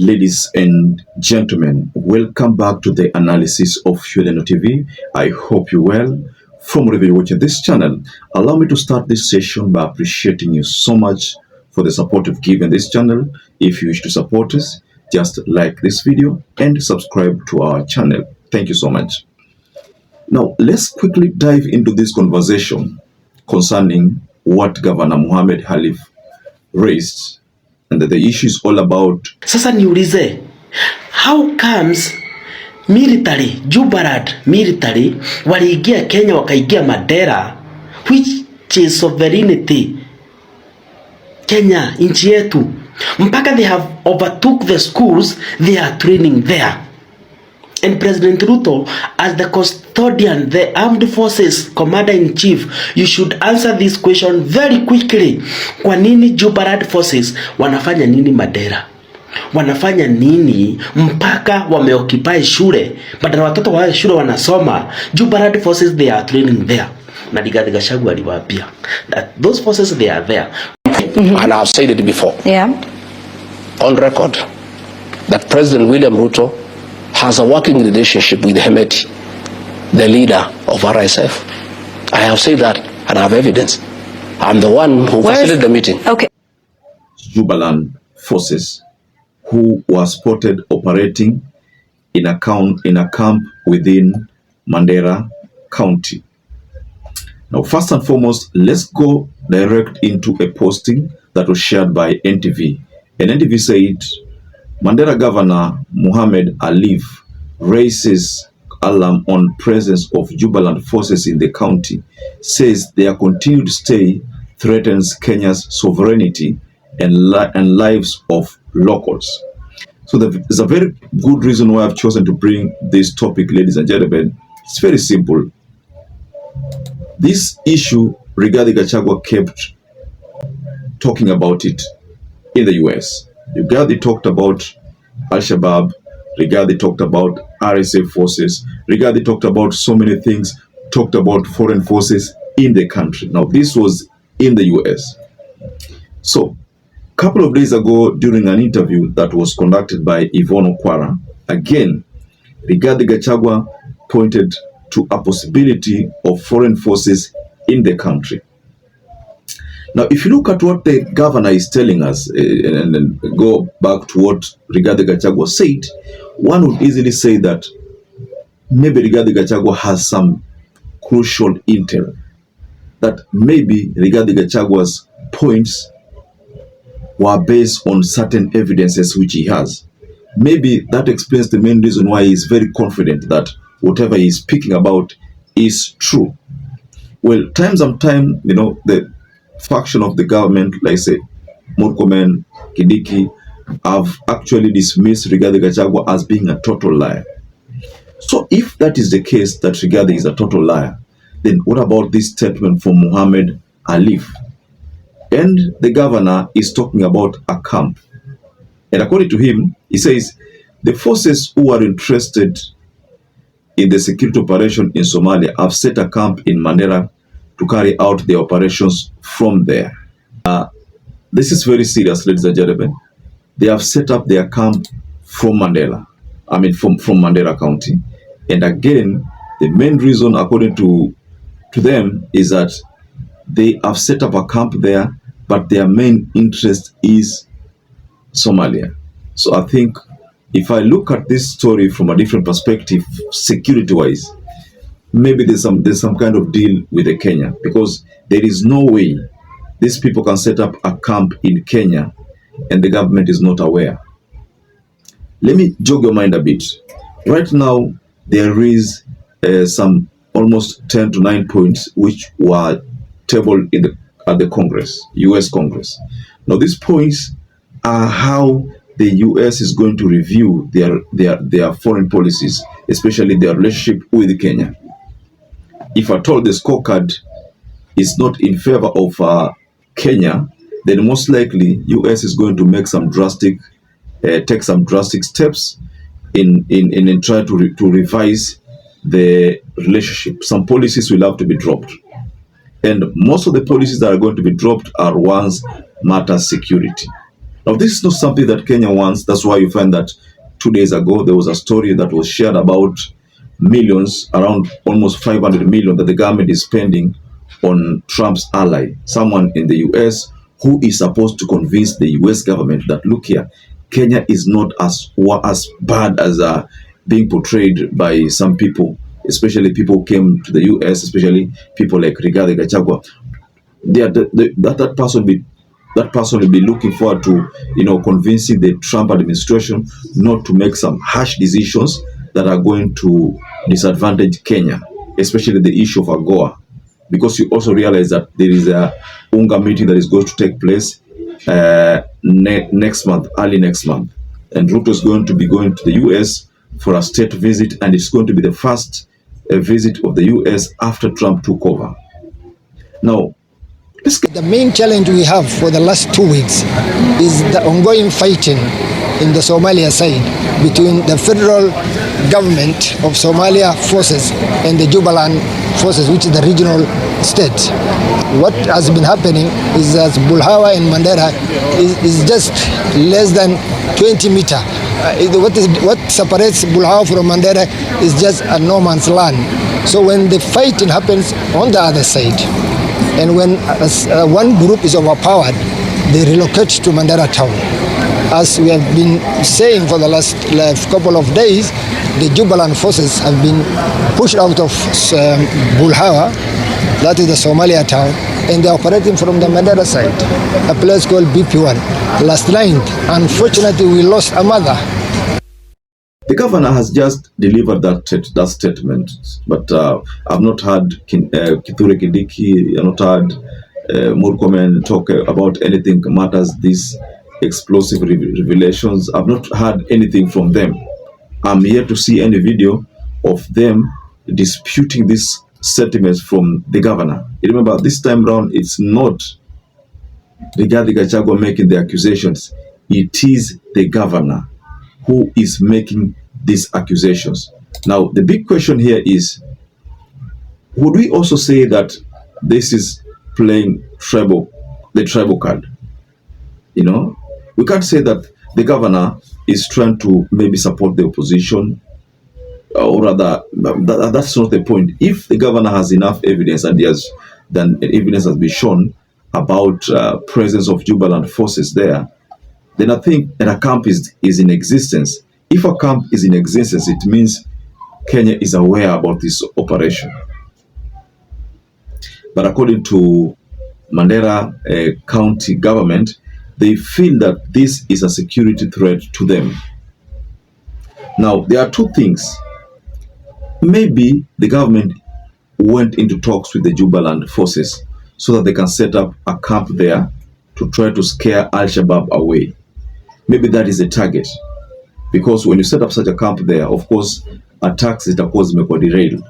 Ladies and gentlemen, welcome back to the analysis of YOLENO TV. I hope you're well. From wherever you're watching this channel, allow me to start this session by appreciating you so much for the support you've given this channel. If you wish to support us, just like this video and subscribe to our channel. Thank you so much. Now, let's quickly dive into this conversation concerning what Governor Mohamed Khalif raised, and that the issue is all about. Sasa niulize, how comes military, Jubaland military waliingia Kenya wakaingia Mandera, which is sovereignty Kenya, nchi yetu, mpaka they have overtook the schools, they are training there. And President Ruto, as the custodian, the armed forces commander-in-chief, you should answer this question very quickly. Kwa nini Jubaland forces wanafanya nini Mandera? Wanafanya nini mpaka wameoccupy shule? Badala watoto wa shule wanasoma, Jubaland forces they are training there. Na Gachagua aliwaambia that those forces they are there. And I've said it before. Yeah. On record, that President William Ruto has a working relationship with Hemeti, the leader of RSF. I have said that and I have evidence. I'm the one who facilitated the meeting. Okay. Jubaland forces who were spotted operating in a camp within Mandera County. Now, first and foremost, let's go direct into a posting that was shared by NTV. And NTV said, Mandera Governor Mohamed Khalif raises alarm on presence of Jubaland forces in the county, says their continued stay threatens Kenya's sovereignty and lives of locals. So there's a very good reason why I've chosen to bring this topic, ladies and gentlemen. It's very simple. This issue, regarding Gachagua kept talking about it in the US. Rigathi talked about SHABAAB, Rigathi talked about RSF forces, Rigathi talked about so many things, talked about foreign forces in the country. Now, this was in the US. So, a couple of days ago, during an interview that was conducted by Yvonne Okwara, again, Rigathi Gachagua pointed to a possibility of foreign forces in the country. Now, if you look at what the governor is telling us, and then go back to what Rigathi Gachagua said, one would easily say that maybe Rigathi Gachagua has some crucial intel, that maybe Rigathi Gachagua's points were based on certain evidences which he has. Maybe that explains the main reason why he is very confident that whatever he is speaking about is true. Well, time, the faction of the government, like say MURKOMEN, Kidiki, have actually dismissed Rigathi Gachagua as being a total liar. So if that is the case, that Rigathi is a total liar, then what about this statement from Mohamed Khalif? And the governor is talking about a camp. And according to him, he says the forces who are interested in the security operation in Somalia have set a camp in Mandera to carry out the operations from there. This is very serious, ladies and gentlemen. They have set up their camp from Mandera. From Mandera County. And again, the main reason, according to them, is that they have set up a camp there, but their main interest is Somalia. So I think if I look at this story from a different perspective, security-wise, maybe there's some kind of deal with the Kenya, because there is no way these people can set up a camp in Kenya and the government is not aware. Let me jog your mind a bit. Right now, there is some almost 10 to 9 points which were tabled at the Congress, US Congress. Now, these points are how the US is going to review their foreign policies, especially their relationship with Kenya. If at all the scorecard is not in favor of Kenya, then most likely US is going to make take some drastic steps in try to revise the relationship. Some policies will have to be dropped, and most of the policies that are going to be dropped are ones matter security. Now, this is not something that Kenya wants. That's why you find that 2 days ago, there was a story that was shared about millions, around almost 500 million that the government is spending on Trump's ally, someone in the US who is supposed to convince the US government that, look here, Kenya is not as bad as being portrayed by some people, especially people who came to the US, especially people like RIGATHI, Gachagua. That person will be looking forward to, convincing the Trump administration not to make some harsh decisions that are going to disadvantage Kenya, especially the issue of AGOA. Because you also realize that there is a UNGA meeting that is going to take place next month, early next month. And Ruto is going to be going to the US for a state visit, and it's going to be the first visit of the US after Trump took over. Now, the main challenge we have for the last 2 weeks is the ongoing fighting in the Somalia side between the federal government of Somalia forces and the Jubaland forces, which is the regional state. What has been happening is that Bulhawa and Mandera is just less than 20 meters. What separates Bulhawa from Mandera is just a no man's land. So when the fighting happens on the other side, and when one group is overpowered, they relocate to Mandera town. As we have been saying for the last couple of days, the Jubaland forces have been pushed out of Bulhawa, that is the Somalia town, and they are operating from the Mandera side, a place called BP1. Last night, unfortunately, we lost a mother. The governor has just delivered that statement, but I've not heard Kithure Kindiki, I've not heard MURKOMEN talk about anything matters these explosive revelations. I've not heard anything from them. I'm here to see any video of them disputing these sentiments from the governor. You remember, this time round, it's not RIGATHI Gachagua making the accusations. It is the governor who is making these accusations. Now, the big question here is, would we also say that this is playing the tribal card? We can't say that the governor is trying to maybe support the opposition, or rather, that's not the point. If the governor has enough evidence, and then evidence has been shown about presence of Jubaland forces there, then I think that a camp is in existence. If a camp is in existence, it means Kenya is aware about this operation. But according to Mandera county government, they feel that this is a security threat to them. Now, there are two things. Maybe the government went into talks with the Jubaland forces so that they can set up a camp there to try to scare Al-Shabaab away. Maybe that is a target. Because when you set up such a camp there, of course, attacks zitakuwa zimekuwa derailed.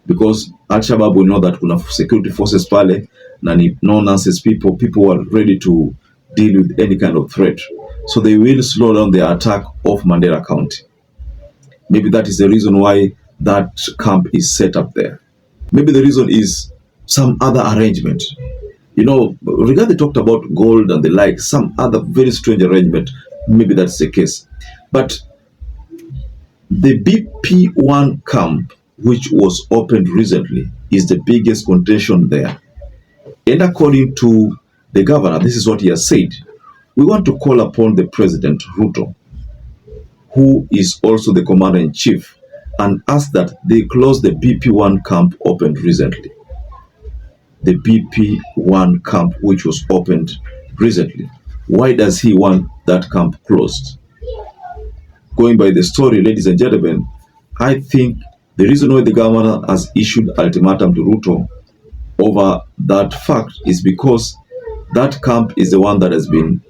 Because Al-Shabaab will know that kuna security forces pale, na ni no-nonsense people who are ready to deal with any kind of threat. So they will slow down the attack of Mandera County. Maybe that is the reason why that camp is set up there. Maybe the reason is some other arrangement. RIGATHI talked about gold and the like, some other very strange arrangement. Maybe that's the case. But the BP1 camp, which was opened recently, is the biggest contention there. And according to the governor, this is what he has said: we want to call upon the President Ruto, who is also the commander-in-chief, and ask that they close the BP1 camp opened recently. The BP1 camp, which was opened recently. Why does he want that camp closed? Going by the story, ladies and gentlemen, I think the reason why the governor has issued ultimatum to Ruto over that fact is because that camp is the one that has been,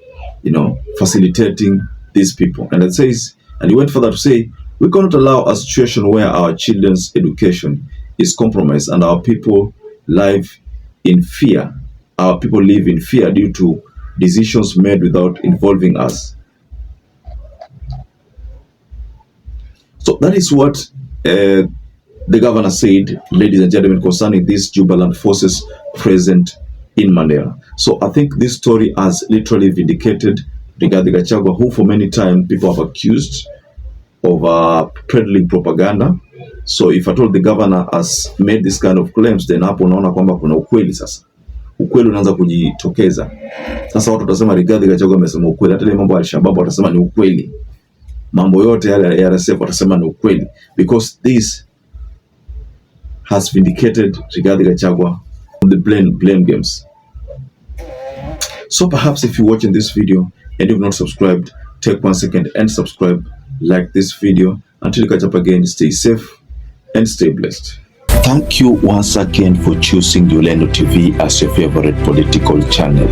facilitating these people. And it says, and he went further to say, we cannot allow a situation where our children's education is compromised and our people live in fear. Our people live in fear due to decisions made without involving us. So that is what the governor said, ladies and gentlemen, concerning these Jubaland forces present in Mandera. So I think this story has literally vindicated Rigathi Gachagua, who for many times people have accused of peddling propaganda. So if at all the governor has made this kind of claims, then hapo unaona kwamba kuna ukweli sasa. Ukweli unaanza kujitokeza. Sasa watu watasema Rigathi Gachagua amesema ukweli. Hata ile mambo ya Shabab watasema ni ukweli. Mambo yote yale ya RSF watasema ni ukweli. Because this has vindicated Rigathi Gachagua on the blame games. So perhaps if you're watching this video and you've not subscribed, take 1 second and subscribe, like this video. Until you catch up again, stay safe and stay blessed. Thank you once again for choosing YOLENO TV as your favorite political channel.